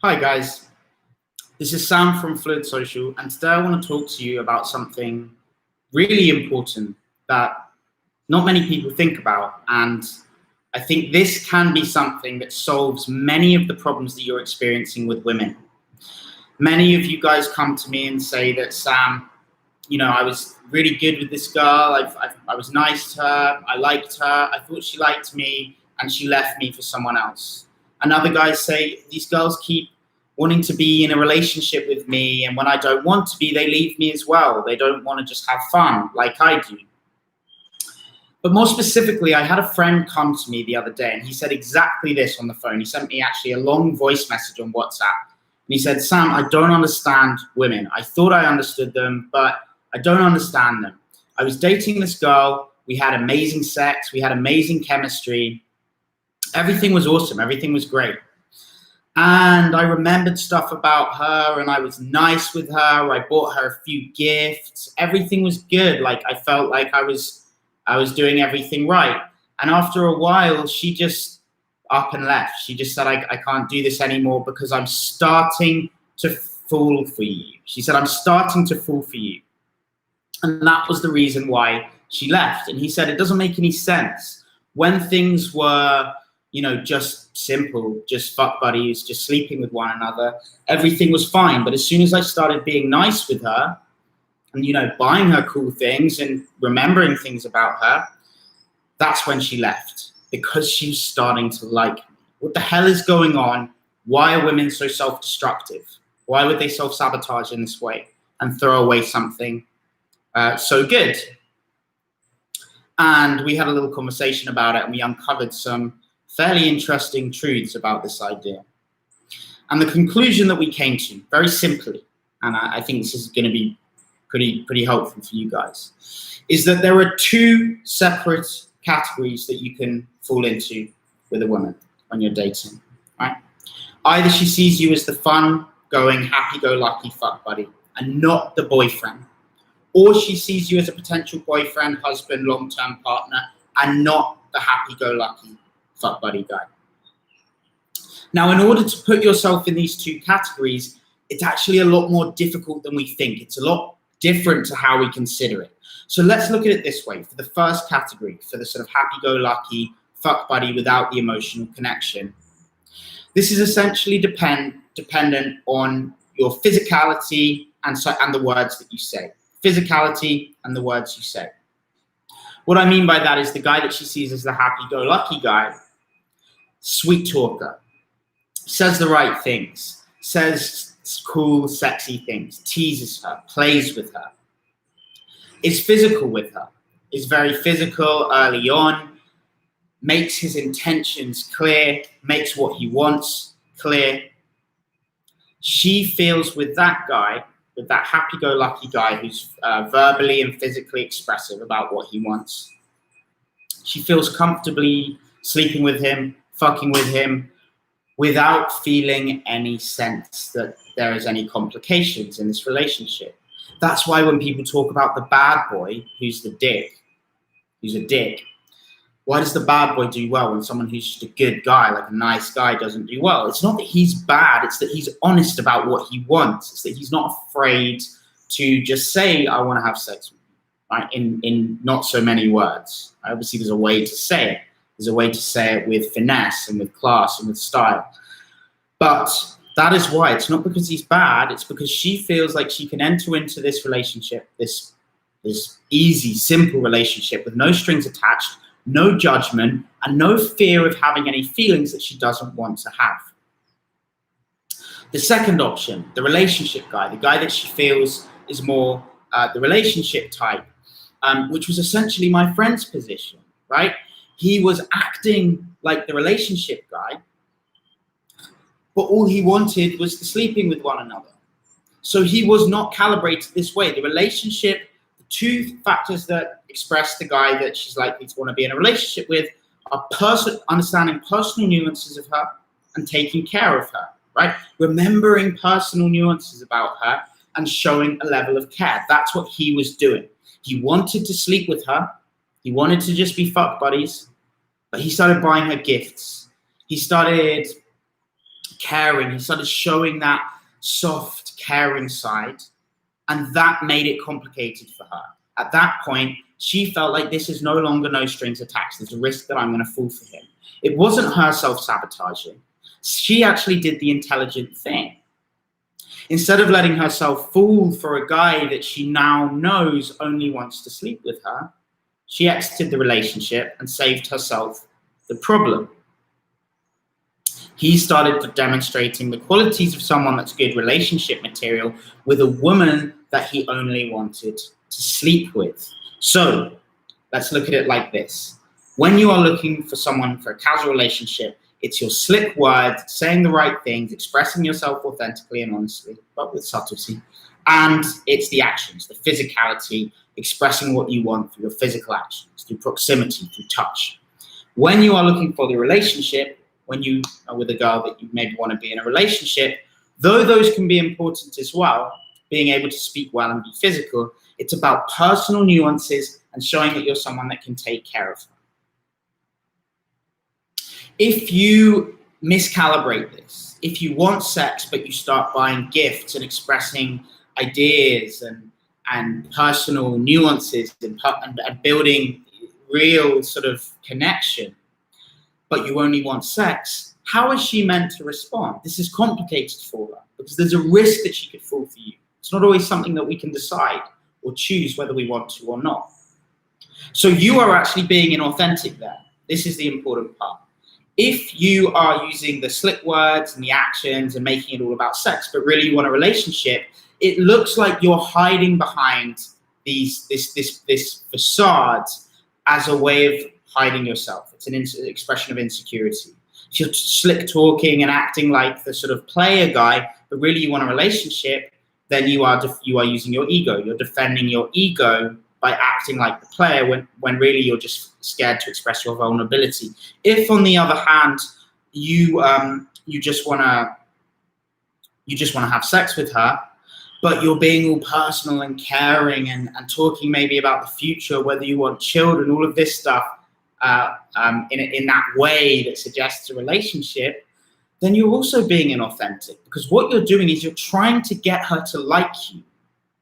Hi guys, this is Sam from Fluid Social, and today I want to talk to you about something really important that not many people think about, and I think this can be something that solves many of the problems that you're experiencing with women. Many of you guys come to me and say that, Sam, I was really good with this girl, I was nice to her, I liked her, I thought she liked me, and she left me for someone else. And other guys say, these girls keep wanting to be in a relationship with me, and when I don't want to be, they leave me as well. They don't want to just have fun like I do. But more specifically, I had a friend come to me the other day, and he said exactly this on the phone. He sent me actually a long voice message on WhatsApp. And he said, Sam, I don't understand women. I thought I understood them, but I don't understand them. I was dating this girl. We had amazing sex. We had amazing chemistry. Everything was awesome. Everything was great. And I remembered stuff about her, and I was nice with her. I bought her a few gifts. Everything was good. Like, I felt like I was doing everything right. And after a while, she just up and left. She just said, I can't do this anymore because I'm starting to fall for you. She said, I'm starting to fall for you. And that was the reason why she left. And he said, it doesn't make any sense. When things were, just simple, just fuck buddies, just sleeping with one another, everything was fine. But as soon as I started being nice with her and, buying her cool things and remembering things about her, that's when she left, because she was starting to like me. What the hell is going on? Why are women so self-destructive? Why would they self-sabotage in this way and throw away something so good? And we had a little conversation about it, and we uncovered some fairly interesting truths about this idea. And the conclusion that we came to, very simply, and I think this is going to be pretty helpful for you guys, is that there are two separate categories that you can fall into with a woman when you're dating, right? Either she sees you as the fun-going, happy-go-lucky fuck buddy and not the boyfriend, or she sees you as a potential boyfriend, husband, long-term partner, and not the happy-go-lucky fuck buddy guy. Now, in order to put yourself in these two categories, it's actually a lot more difficult than we think. It's a lot different to how we consider it. So let's look at it this way. For the first category, for the sort of happy-go-lucky fuck buddy without the emotional connection, this is essentially dependent on your physicality and the words that you say. Physicality and the words you say. What I mean by that is the guy that she sees as the happy-go-lucky guy, sweet talker, says the right things, says cool, sexy things, teases her, plays with her, is physical with her, is very physical early on, makes his intentions clear, makes what he wants clear. She feels with that guy, with that happy-go-lucky guy who's verbally and physically expressive about what he wants, she feels comfortably sleeping with him, fucking with him, without feeling any sense that there is any complications in this relationship. That's why when people talk about the bad boy, who's a dick, why does the bad boy do well when someone who's just a good guy, like a nice guy, doesn't do well? It's not that he's bad, it's that he's honest about what he wants. It's that he's not afraid to just say, I want to have sex with you, right? In not so many words. Obviously, there's a way to say it. There's a way to say it with finesse and with class and with style. But that is why. It's not because he's bad, it's because she feels like she can enter into this relationship, this easy, simple relationship with no strings attached, no judgment, and no fear of having any feelings that she doesn't want to have. The second option, the relationship guy, the guy that she feels is more the relationship type, which was essentially my friend's position, right? He was acting like the relationship guy, but all he wanted was the sleeping with one another. So he was not calibrated this way. The relationship, the two factors that express the guy that she's likely to want to be in a relationship with are understanding personal nuances of her and taking care of her, right? Remembering personal nuances about her and showing a level of care. That's what he was doing. He wanted to sleep with her. He wanted to just be fuck buddies, but he started buying her gifts. He started caring. He started showing that soft, caring side, and that made it complicated for her. At that point, she felt like this is no longer no strings attached. There's a risk that I'm going to fall for him. It wasn't her self-sabotaging. She actually did the intelligent thing. Instead of letting herself fall for a guy that she now knows only wants to sleep with her, she exited the relationship and saved herself the problem. He started demonstrating the qualities of someone that's good relationship material with a woman that he only wanted to sleep with. So let's look at it like this. When you are looking for someone for a casual relationship, it's your slick words, saying the right things, expressing yourself authentically and honestly, but with subtlety. And it's the actions, the physicality, expressing what you want through your physical actions, through proximity, through touch. When you are looking for the relationship, when you are with a girl that you maybe want to be in a relationship, though those can be important as well, being able to speak well and be physical, it's about personal nuances and showing that you're someone that can take care of her. If you miscalibrate this, if you want sex but you start buying gifts and expressing ideas and personal nuances and building real sort of connection, but you only want sex, how is she meant to respond? This is complicated for her because there's a risk that she could fall for you. It's not always something that we can decide or choose whether we want to or not. So you are actually being inauthentic there. This is the important part. If you are using the slick words and the actions and making it all about sex, but really you want a relationship, it looks like you're hiding behind this facade as a way of hiding yourself. It's an expression of insecurity. If you're slick talking and acting like the sort of player guy, but really you want a relationship, then you are using your ego. You're defending your ego by acting like the player when really you're just scared to express your vulnerability. If, on the other hand, you just want to have sex with her, but you're being all personal and caring and talking maybe about the future, whether you want children, all of this stuff in that way that suggests a relationship, then you're also being inauthentic, because what you're doing is you're trying to get her to like you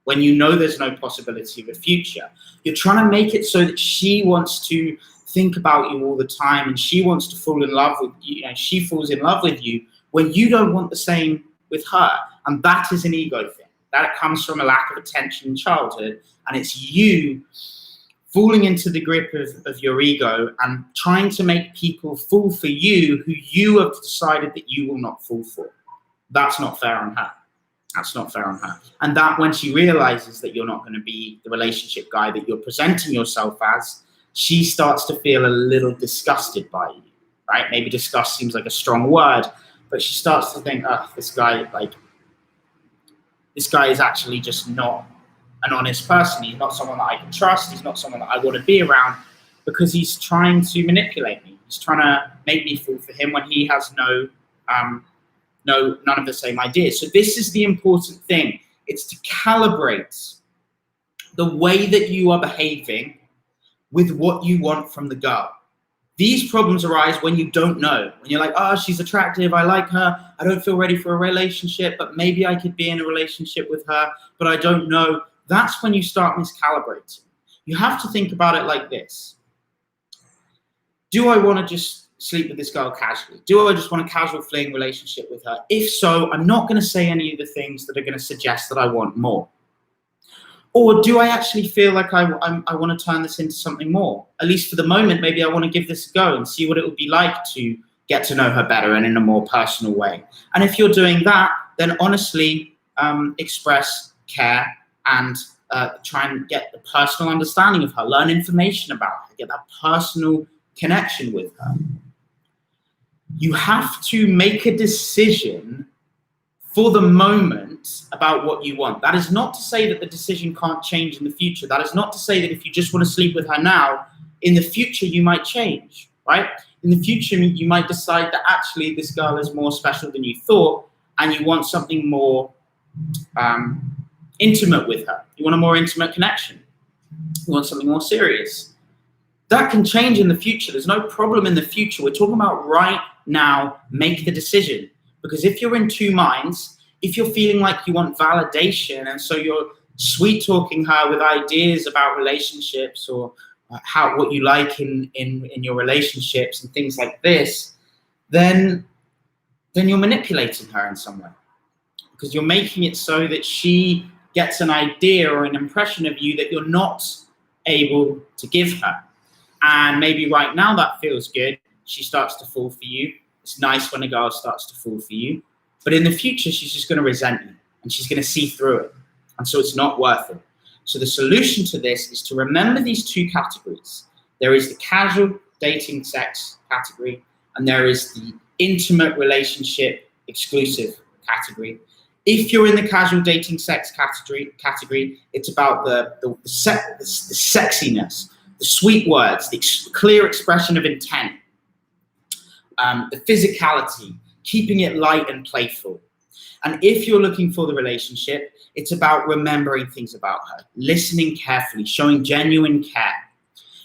when you know there's no possibility of a future. You're trying to make it so that she wants to think about you all the time and she wants to fall in love with you, and she falls in love with you when you don't want the same with her. And that is an ego thing. That comes from a lack of attention in childhood, and it's you falling into the grip of your ego and trying to make people fall for you who you have decided that you will not fall for. That's not fair on her. That's not fair on her. And that when she realizes that you're not going to be the relationship guy that you're presenting yourself as, she starts to feel a little disgusted by you, right? Maybe disgust seems like a strong word, but she starts to think, oh, this guy is actually just not an honest person. He's not someone that I can trust. He's not someone that I want to be around, because he's trying to manipulate me. He's trying to make me fall for him when he has none of the same ideas. So this is the important thing. It's to calibrate the way that you are behaving with what you want from the girl. These problems arise when you don't know. When you're like, oh, she's attractive, I like her, I don't feel ready for a relationship, but maybe I could be in a relationship with her, but I don't know. That's when you start miscalibrating. You have to think about it like this. Do I want to just sleep with this girl casually? Do I just want a casual fling relationship with her? If so, I'm not going to say any of the things that are going to suggest that I want more. Or do I actually feel like I want to turn this into something more? At least for the moment, maybe I want to give this a go and see what it would be like to get to know her better and in a more personal way. And if you're doing that, then honestly express care and try and get the personal understanding of her, learn information about her, get that personal connection with her. You have to make a decision for the moment about what you want. That is not to say that the decision can't change in the future. That is not to say that if you just want to sleep with her now, in the future you might change, right? In the future you might decide that actually this girl is more special than you thought and you want something more intimate with her. You want a more intimate connection. You want something more serious. That can change in the future. There's no problem in the future. We're talking about right now, make the decision. Because if you're in two minds, if you're feeling like you want validation, and so you're sweet talking her with ideas about relationships or what you like in your relationships and things like this, then you're manipulating her in some way, because you're making it so that she gets an idea or an impression of you that you're not able to give her. And maybe right now that feels good. She starts to fall for you. It's nice when a girl starts to fall for you. But in the future, she's just going to resent you and she's going to see through it. And so it's not worth it. So the solution to this is to remember these two categories. There is the casual dating sex category, and there is the intimate relationship exclusive category. If you're in the casual dating sex category, it's about the sexiness, the sweet words, the clear expression of intent, the physicality, keeping it light and playful. And if you're looking for the relationship, it's about remembering things about her, listening carefully, showing genuine care.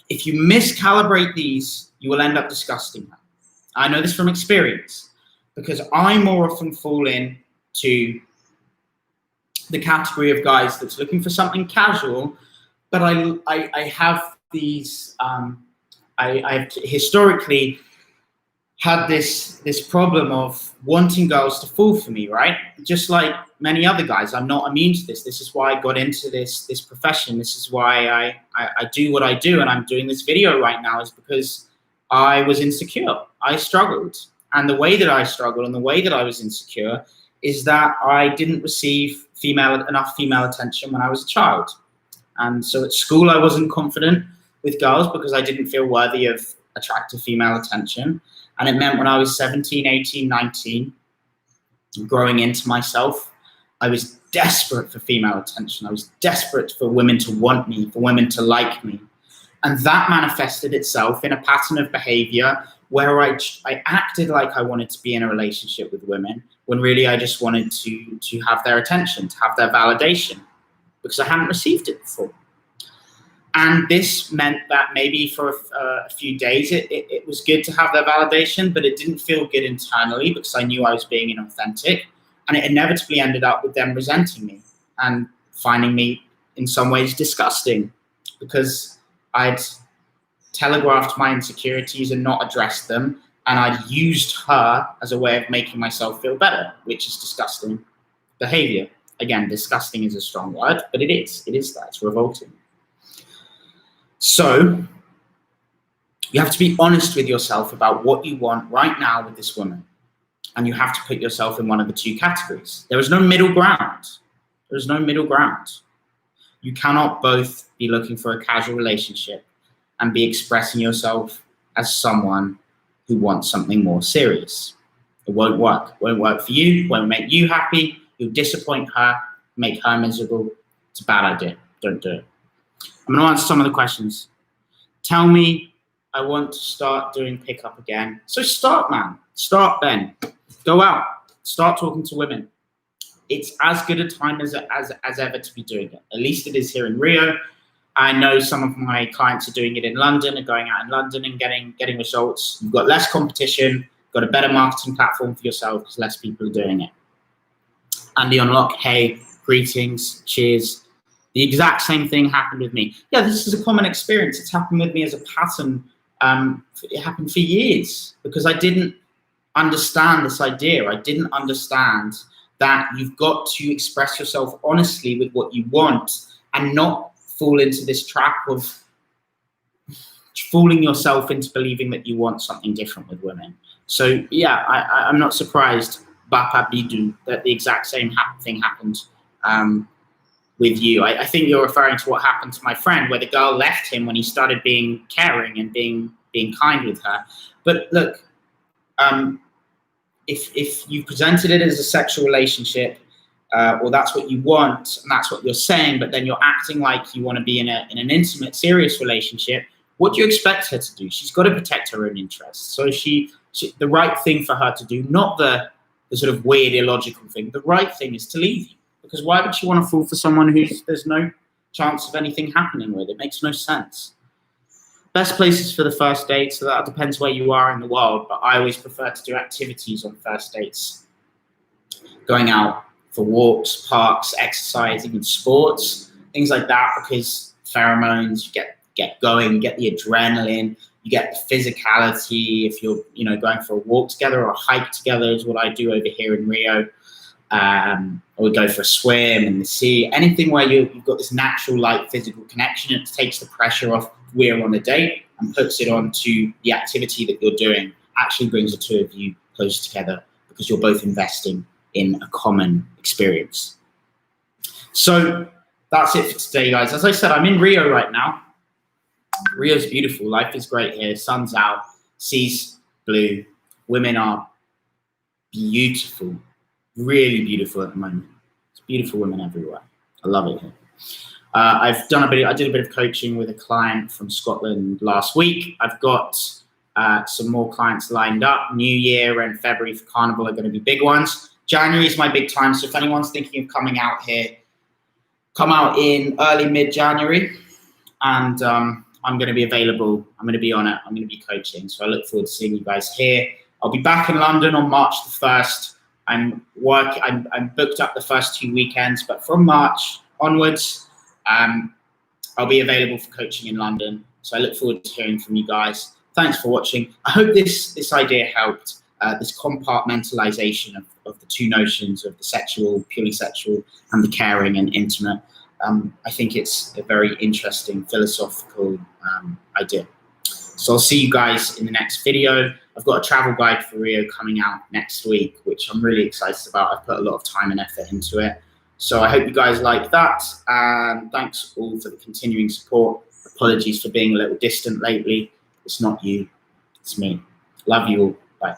If you miscalibrate these, you will end up disgusting her. I know this from experience, because I more often fall into the category of guys that's looking for something casual, but I have these, I've historically had this problem of wanting girls to fall for me, right? Just like many other guys, I'm not immune to this. This is why I got into this profession. This is why I do what I do, and I'm doing this video right now, is because I was insecure. I struggled. And the way that I struggled and the way that I was insecure is that I didn't receive enough female attention when I was a child. And so at school, I wasn't confident with girls because I didn't feel worthy of attractive female attention. And it meant when I was 17, 18, 19, growing into myself, I was desperate for female attention. I was desperate for women to want me, for women to like me. And that manifested itself in a pattern of behavior where I acted like I wanted to be in a relationship with women, when really I just wanted to have their attention, to have their validation, because I hadn't received it before. And this meant that maybe for a few days it was good to have their validation, but it didn't feel good internally because I knew I was being inauthentic. And it inevitably ended up with them resenting me and finding me in some ways disgusting, because I'd telegraphed my insecurities and not addressed them. And I'd used her as a way of making myself feel better, which is disgusting behavior. Again, disgusting is a strong word, but it is that, it's revolting. So you have to be honest with yourself about what you want right now with this woman. And you have to put yourself in one of the two categories. There is no middle ground. There is no middle ground. You cannot both be looking for a casual relationship and be expressing yourself as someone who wants something more serious. It won't work. It won't work for you. It won't make you happy. You'll disappoint her, make her miserable. It's a bad idea. Don't do it. I'm going to answer some of the questions. Tell me, I want to start doing pickup again. So start, man. Start, Ben. Go out. Start talking to women. It's as good a time as ever to be doing it. At least it is here in Rio. I know some of my clients are doing it in London and going out in London and getting results. You've got less competition, got a better marketing platform for yourself because less people are doing it. Andy Unlock, hey, greetings, cheers. The exact same thing happened with me. Yeah, this is a common experience. It's happened with me as a pattern. It happened for years because I didn't understand this idea. I didn't understand that you've got to express yourself honestly with what you want and not fall into this trap of fooling yourself into believing that you want something different with women. So yeah, I'm not surprised, Bapa Bidu, that the exact same thing happened with you. I think you're referring to what happened to my friend, where the girl left him when he started being caring and being kind with her. But look, if you presented it as a sexual relationship, or that's what you want and that's what you're saying, but then you're acting like you want to be in an intimate, serious relationship, what do you expect her to do? She's got to protect her own interests. So the right thing for her to do, not the sort of weird, illogical thing, the right thing is to leave you. Because why would she want to fall for someone who there's no chance of anything happening with? It makes no sense. Best places for the first date, so that depends where you are in the world, but I always prefer to do activities on first dates. going out for walks, parks, exercise, even sports, things like that, because pheromones, you get going, you get the adrenaline, you get the physicality. If you're, going for a walk together or a hike together is what I do over here in Rio. Or we go for a swim in the sea, anything where you've got this natural, light, physical connection. It takes the pressure off we're on a date and puts it onto the activity that you're doing. Actually brings the two of you close together because you're both investing in a common experience. So that's it for today, guys. As I said, I'm in Rio right now. Rio's beautiful. Life is great here. Sun's out, sea's blue. Women are beautiful, really beautiful at the moment. It's beautiful women everywhere. I love it here. I did a bit of coaching with a client from Scotland last week. I've got some more clients lined up. New Year and February for Carnival are going to be big ones. January is my big time. So if anyone's thinking of coming out here, come out in early, mid-January. And I'm going to be available. I'm going to be on it. I'm going to be coaching. So I look forward to seeing you guys here. I'll be back in London on March the 1st. I'm booked up the first 2 weekends, but from March onwards, I'll be available for coaching in London. So I look forward to hearing from you guys. Thanks for watching. I hope this idea helped, this compartmentalization of the two notions of the sexual, purely sexual, and the caring and intimate. I think it's a very interesting philosophical idea. So I'll see you guys in the next video. I've got a travel guide for Rio coming out next week, which I'm really excited about. I've put a lot of time and effort into it. So I hope you guys like that. And thanks all for the continuing support. Apologies for being a little distant lately. It's not you, it's me. Love you all. Bye.